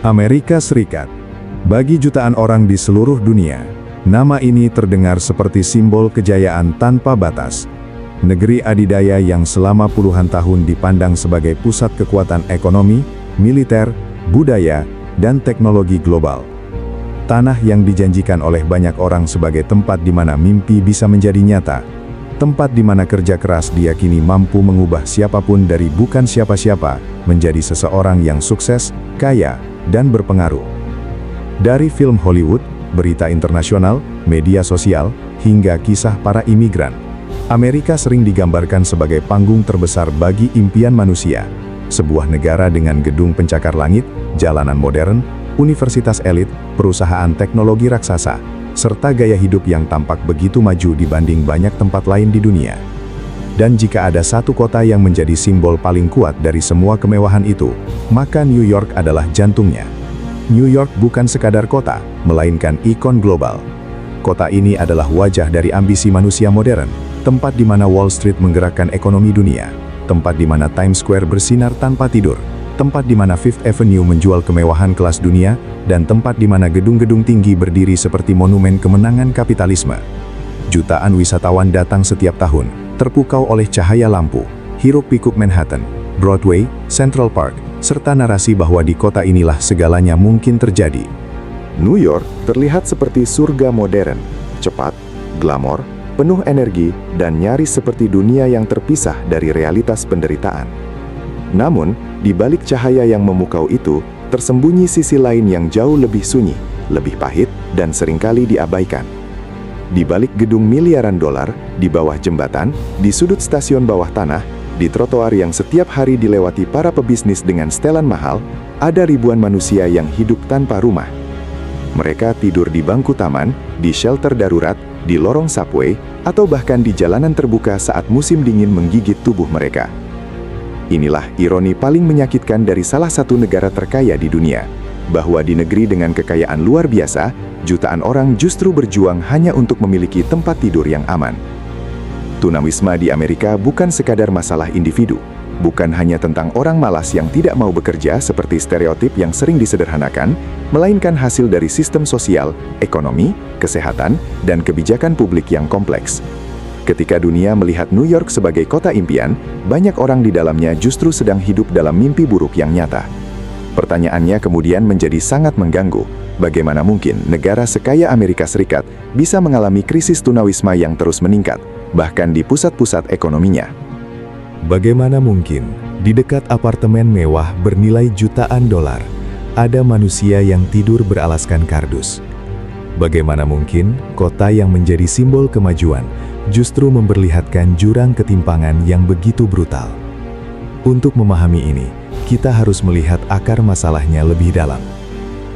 Amerika Serikat. Bagi jutaan orang di seluruh dunia, nama ini terdengar seperti simbol kejayaan tanpa batas. Negeri adidaya yang selama puluhan tahun dipandang sebagai pusat kekuatan ekonomi, militer, budaya, dan teknologi global. Tanah yang dijanjikan oleh banyak orang sebagai tempat di mana mimpi bisa menjadi nyata. Tempat di mana kerja keras diyakini mampu mengubah siapapun dari bukan siapa-siapa menjadi seseorang yang sukses, kaya, dan berpengaruh. Dari film Hollywood, berita internasional, media sosial, hingga kisah para imigran, Amerika sering digambarkan sebagai panggung terbesar bagi impian manusia. Sebuah negara dengan gedung pencakar langit, jalanan modern, universitas elit, perusahaan teknologi raksasa, serta gaya hidup yang tampak begitu maju dibanding banyak tempat lain di dunia. Dan jika ada satu kota yang menjadi simbol paling kuat dari semua kemewahan itu, maka New York adalah jantungnya. New York bukan sekadar kota, melainkan ikon global. Kota ini adalah wajah dari ambisi manusia modern, tempat di mana Wall Street menggerakkan ekonomi dunia, tempat di mana Times Square bersinar tanpa tidur, tempat di mana Fifth Avenue menjual kemewahan kelas dunia, dan tempat di mana gedung-gedung tinggi berdiri seperti monumen kemenangan kapitalisme. Jutaan wisatawan datang setiap tahun, terpukau oleh cahaya lampu, hiruk-pikuk Manhattan, Broadway, Central Park, serta narasi bahwa di kota inilah segalanya mungkin terjadi. New York terlihat seperti surga modern, cepat, glamor, penuh energi, dan nyaris seperti dunia yang terpisah dari realitas penderitaan. Namun, di balik cahaya yang memukau itu, tersembunyi sisi lain yang jauh lebih sunyi, lebih pahit, dan seringkali diabaikan. Di balik gedung miliaran dolar, di bawah jembatan, di sudut stasiun bawah tanah, di trotoar yang setiap hari dilewati para pebisnis dengan setelan mahal, ada ribuan manusia yang hidup tanpa rumah. Mereka tidur di bangku taman, di shelter darurat, di lorong subway, atau bahkan di jalanan terbuka saat musim dingin menggigit tubuh mereka. Inilah ironi paling menyakitkan dari salah satu negara terkaya di dunia, bahwa di negeri dengan kekayaan luar biasa, jutaan orang justru berjuang hanya untuk memiliki tempat tidur yang aman. Tunawisma di Amerika bukan sekadar masalah individu, bukan hanya tentang orang malas yang tidak mau bekerja seperti stereotip yang sering disederhanakan, melainkan hasil dari sistem sosial, ekonomi, kesehatan, dan kebijakan publik yang kompleks. Ketika dunia melihat New York sebagai kota impian, banyak orang di dalamnya justru sedang hidup dalam mimpi buruk yang nyata. Pertanyaannya kemudian menjadi sangat mengganggu. Bagaimana mungkin negara sekaya Amerika Serikat bisa mengalami krisis tunawisma yang terus meningkat, bahkan di pusat-pusat ekonominya? Bagaimana mungkin di dekat apartemen mewah bernilai jutaan dolar, ada manusia yang tidur beralaskan kardus? Bagaimana mungkin kota yang menjadi simbol kemajuan justru memperlihatkan jurang ketimpangan yang begitu brutal? Untuk memahami ini, kita harus melihat akar masalahnya lebih dalam.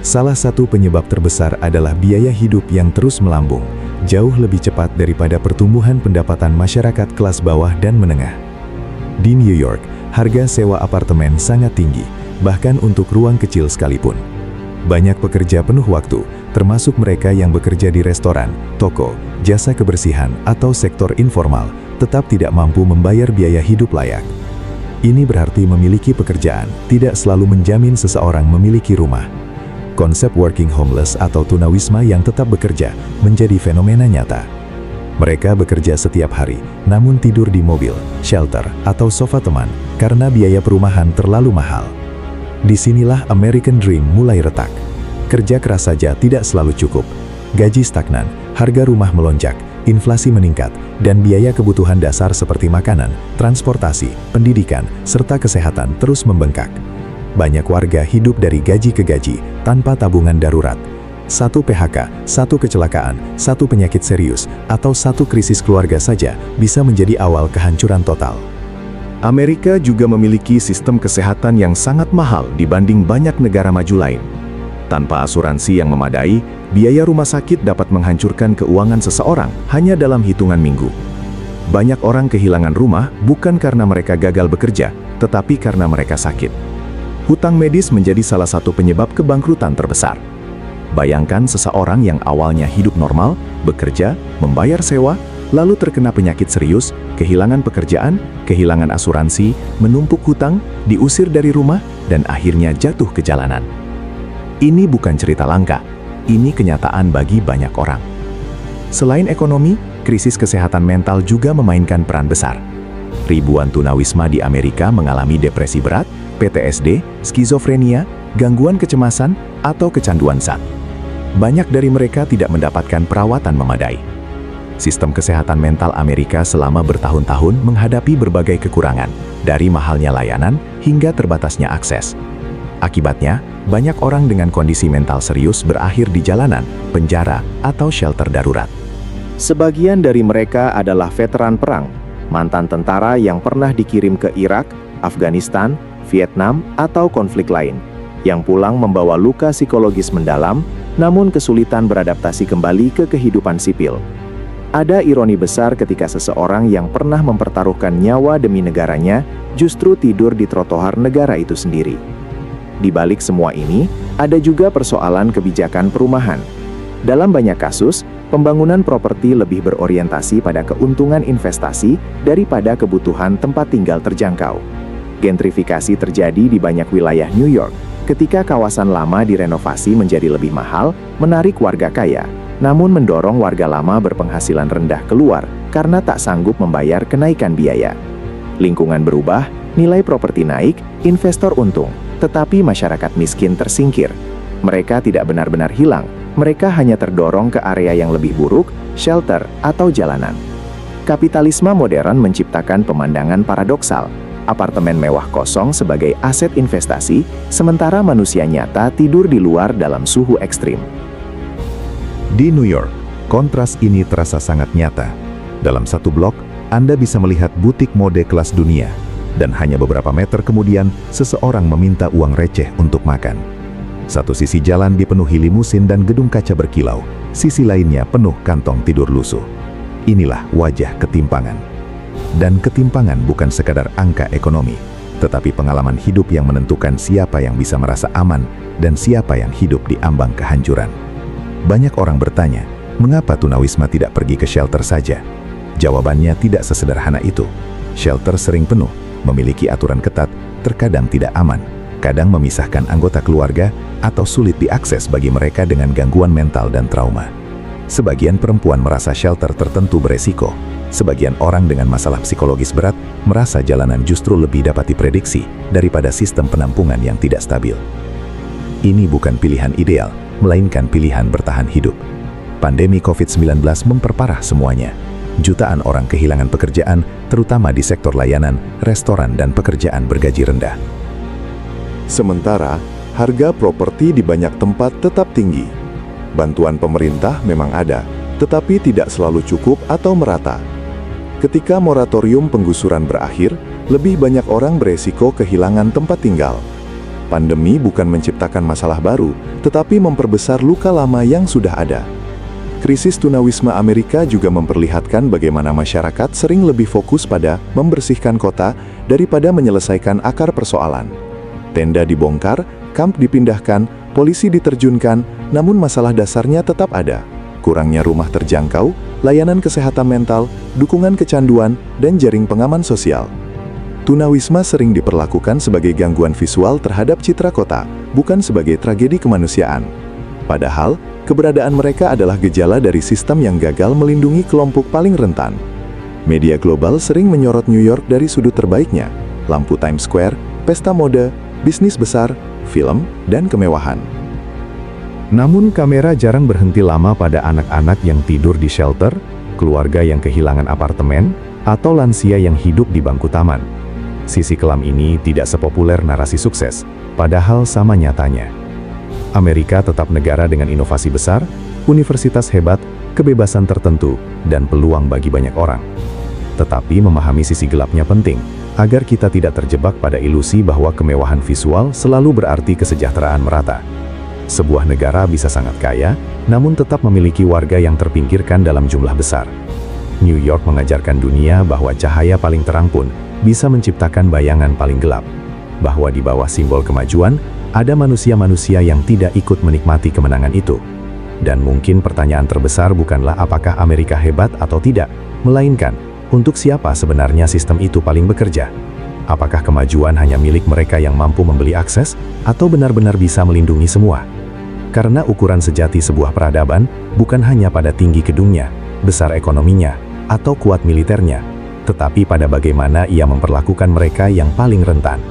Salah satu penyebab terbesar adalah biaya hidup yang terus melambung, jauh lebih cepat daripada pertumbuhan pendapatan masyarakat kelas bawah dan menengah. Di New York, harga sewa apartemen sangat tinggi, bahkan untuk ruang kecil sekalipun. Banyak pekerja penuh waktu, termasuk mereka yang bekerja di restoran, toko, jasa kebersihan, atau sektor informal, tetap tidak mampu membayar biaya hidup layak. Ini berarti memiliki pekerjaan tidak selalu menjamin seseorang memiliki rumah. Konsep working homeless atau tunawisma yang tetap bekerja menjadi fenomena nyata. Mereka bekerja setiap hari, namun tidur di mobil, shelter, atau sofa teman karena biaya perumahan terlalu mahal. Disinilah American Dream mulai retak. Kerja keras saja tidak selalu cukup. Gaji stagnan, harga rumah melonjak, inflasi meningkat, dan biaya kebutuhan dasar seperti makanan, transportasi, pendidikan, serta kesehatan terus membengkak. Banyak warga hidup dari gaji ke gaji, tanpa tabungan darurat. Satu PHK, satu kecelakaan, satu penyakit serius, atau satu krisis keluarga saja bisa menjadi awal kehancuran total. Amerika juga memiliki sistem kesehatan yang sangat mahal dibanding banyak negara maju lain. Tanpa asuransi yang memadai, biaya rumah sakit dapat menghancurkan keuangan seseorang hanya dalam hitungan minggu. Banyak orang kehilangan rumah bukan karena mereka gagal bekerja, tetapi karena mereka sakit. Hutang medis menjadi salah satu penyebab kebangkrutan terbesar. Bayangkan seseorang yang awalnya hidup normal, bekerja, membayar sewa, lalu terkena penyakit serius, kehilangan pekerjaan, kehilangan asuransi, menumpuk hutang, diusir dari rumah, dan akhirnya jatuh ke jalanan. Ini bukan cerita langka, ini kenyataan bagi banyak orang. Selain ekonomi, krisis kesehatan mental juga memainkan peran besar. Ribuan tunawisma di Amerika mengalami depresi berat, PTSD, skizofrenia, gangguan kecemasan, atau kecanduan zat. Banyak dari mereka tidak mendapatkan perawatan memadai. Sistem kesehatan mental Amerika selama bertahun-tahun menghadapi berbagai kekurangan, dari mahalnya layanan hingga terbatasnya akses. Akibatnya, banyak orang dengan kondisi mental serius berakhir di jalanan, penjara, atau shelter darurat. Sebagian dari mereka adalah veteran perang, mantan tentara yang pernah dikirim ke Irak, Afghanistan, Vietnam, atau konflik lain, yang pulang membawa luka psikologis mendalam, namun kesulitan beradaptasi kembali ke kehidupan sipil. Ada ironi besar ketika seseorang yang pernah mempertaruhkan nyawa demi negaranya justru tidur di trotoar negara itu sendiri. Di balik semua ini, ada juga persoalan kebijakan perumahan. Dalam banyak kasus, pembangunan properti lebih berorientasi pada keuntungan investasi daripada kebutuhan tempat tinggal terjangkau. Gentrifikasi terjadi di banyak wilayah New York, ketika kawasan lama direnovasi menjadi lebih mahal, menarik warga kaya, namun mendorong warga lama berpenghasilan rendah keluar karena tak sanggup membayar kenaikan biaya. Lingkungan berubah, nilai properti naik, investor untung, tetapi masyarakat miskin tersingkir. Mereka tidak benar-benar hilang, mereka hanya terdorong ke area yang lebih buruk, shelter, atau jalanan. Kapitalisme modern menciptakan pemandangan paradoksal. Apartemen mewah kosong sebagai aset investasi, sementara manusia nyata tidur di luar dalam suhu ekstrim. Di New York, kontras ini terasa sangat nyata. Dalam satu blok, Anda bisa melihat butik mode kelas dunia, dan hanya beberapa meter kemudian, seseorang meminta uang receh untuk makan. Satu sisi jalan dipenuhi limusin dan gedung kaca berkilau, sisi lainnya penuh kantong tidur lusuh. Inilah wajah ketimpangan. Dan ketimpangan bukan sekadar angka ekonomi, tetapi pengalaman hidup yang menentukan siapa yang bisa merasa aman dan siapa yang hidup di ambang kehancuran. Banyak orang bertanya, mengapa tunawisma tidak pergi ke shelter saja? Jawabannya tidak sesederhana itu. Shelter sering penuh, memiliki aturan ketat, terkadang tidak aman, kadang memisahkan anggota keluarga, atau sulit diakses bagi mereka dengan gangguan mental dan trauma. Sebagian perempuan merasa shelter tertentu beresiko. Sebagian orang dengan masalah psikologis berat merasa jalanan justru lebih dapat diprediksi daripada sistem penampungan yang tidak stabil. Ini bukan pilihan ideal, melainkan pilihan bertahan hidup. Pandemi COVID-19 memperparah semuanya. Jutaan orang kehilangan pekerjaan, terutama di sektor layanan, restoran, dan pekerjaan bergaji rendah. Sementara, harga properti di banyak tempat tetap tinggi. Bantuan pemerintah memang ada, tetapi tidak selalu cukup atau merata. Ketika moratorium penggusuran berakhir, lebih banyak orang beresiko kehilangan tempat tinggal. Pandemi bukan menciptakan masalah baru, tetapi memperbesar luka lama yang sudah ada. Krisis tunawisma Amerika juga memperlihatkan bagaimana masyarakat sering lebih fokus pada membersihkan kota daripada menyelesaikan akar persoalan. Tenda dibongkar, kamp dipindahkan, polisi diterjunkan, namun masalah dasarnya tetap ada. Kurangnya rumah terjangkau, layanan kesehatan mental, dukungan kecanduan, dan jaring pengaman sosial. Tunawisma sering diperlakukan sebagai gangguan visual terhadap citra kota, bukan sebagai tragedi kemanusiaan. Padahal, keberadaan mereka adalah gejala dari sistem yang gagal melindungi kelompok paling rentan. Media global sering menyorot New York dari sudut terbaiknya, lampu Times Square, pesta mode, bisnis besar, film, dan kemewahan. Namun kamera jarang berhenti lama pada anak-anak yang tidur di shelter, keluarga yang kehilangan apartemen, atau lansia yang hidup di bangku taman. Sisi kelam ini tidak sepopuler narasi sukses, padahal sama nyatanya. Amerika tetap negara dengan inovasi besar, universitas hebat, kebebasan tertentu, dan peluang bagi banyak orang. Tetapi memahami sisi gelapnya penting, agar kita tidak terjebak pada ilusi bahwa kemewahan visual selalu berarti kesejahteraan merata. Sebuah negara bisa sangat kaya, namun tetap memiliki warga yang terpinggirkan dalam jumlah besar. New York mengajarkan dunia bahwa cahaya paling terang pun bisa menciptakan bayangan paling gelap. Bahwa di bawah simbol kemajuan, ada manusia-manusia yang tidak ikut menikmati kemenangan itu. Dan mungkin pertanyaan terbesar bukanlah apakah Amerika hebat atau tidak, melainkan, untuk siapa sebenarnya sistem itu paling bekerja? Apakah kemajuan hanya milik mereka yang mampu membeli akses, atau benar-benar bisa melindungi semua? Karena ukuran sejati sebuah peradaban bukan hanya pada tinggi gedungnya, besar ekonominya, atau kuat militernya, tetapi pada bagaimana ia memperlakukan mereka yang paling rentan.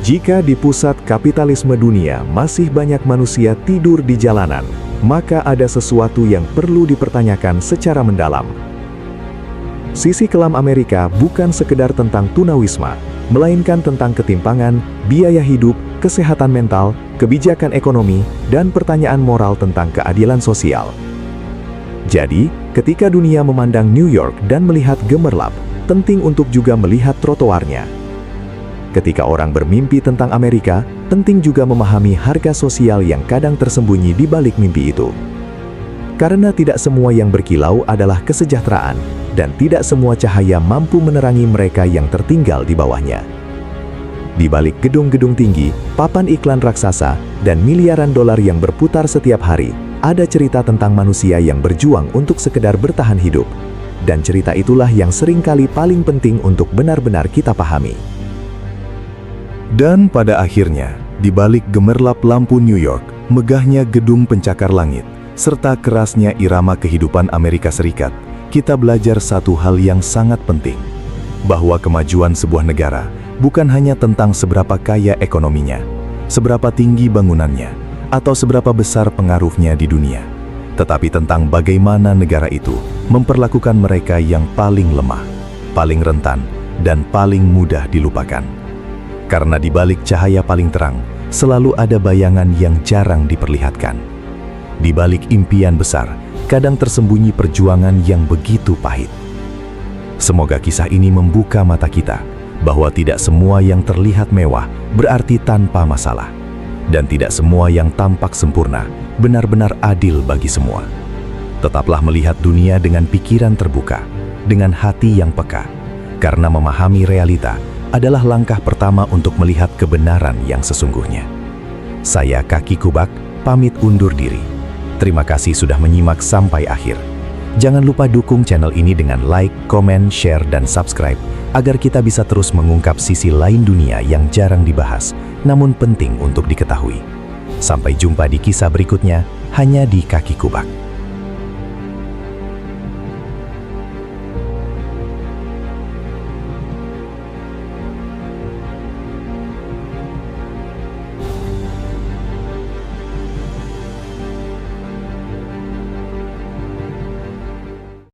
Jika di pusat kapitalisme dunia masih banyak manusia tidur di jalanan, maka ada sesuatu yang perlu dipertanyakan secara mendalam. Sisi kelam Amerika bukan sekedar tentang tunawisma, melainkan tentang ketimpangan, biaya hidup, kesehatan mental, kebijakan ekonomi, dan pertanyaan moral tentang keadilan sosial. Jadi, ketika dunia memandang New York dan melihat gemerlap, penting untuk juga melihat trotoarnya. Ketika orang bermimpi tentang Amerika, penting juga memahami harga sosial yang kadang tersembunyi di balik mimpi itu. Karena tidak semua yang berkilau adalah kesejahteraan, dan tidak semua cahaya mampu menerangi mereka yang tertinggal di bawahnya. Di balik gedung-gedung tinggi, papan iklan raksasa, dan miliaran dolar yang berputar setiap hari, ada cerita tentang manusia yang berjuang untuk sekedar bertahan hidup. Dan cerita itulah yang seringkali paling penting untuk benar-benar kita pahami. Dan pada akhirnya, di balik gemerlap lampu New York, megahnya gedung pencakar langit, serta kerasnya irama kehidupan Amerika Serikat, kita belajar satu hal yang sangat penting, bahwa kemajuan sebuah negara bukan hanya tentang seberapa kaya ekonominya, seberapa tinggi bangunannya, atau seberapa besar pengaruhnya di dunia, tetapi tentang bagaimana negara itu memperlakukan mereka yang paling lemah, paling rentan, dan paling mudah dilupakan. Karena di balik cahaya paling terang, selalu ada bayangan yang jarang diperlihatkan. Di balik impian besar, kadang tersembunyi perjuangan yang begitu pahit. Semoga kisah ini membuka mata kita, bahwa tidak semua yang terlihat mewah berarti tanpa masalah. Dan tidak semua yang tampak sempurna benar-benar adil bagi semua. Tetaplah melihat dunia dengan pikiran terbuka, dengan hati yang peka, karena memahami realita adalah langkah pertama untuk melihat kebenaran yang sesungguhnya. Saya Kaki Kubak, pamit undur diri. Terima kasih sudah menyimak sampai akhir. Jangan lupa dukung channel ini dengan like, komen, share, dan subscribe, agar kita bisa terus mengungkap sisi lain dunia yang jarang dibahas, namun penting untuk diketahui. Sampai jumpa di kisah berikutnya, hanya di Kaki Kubak.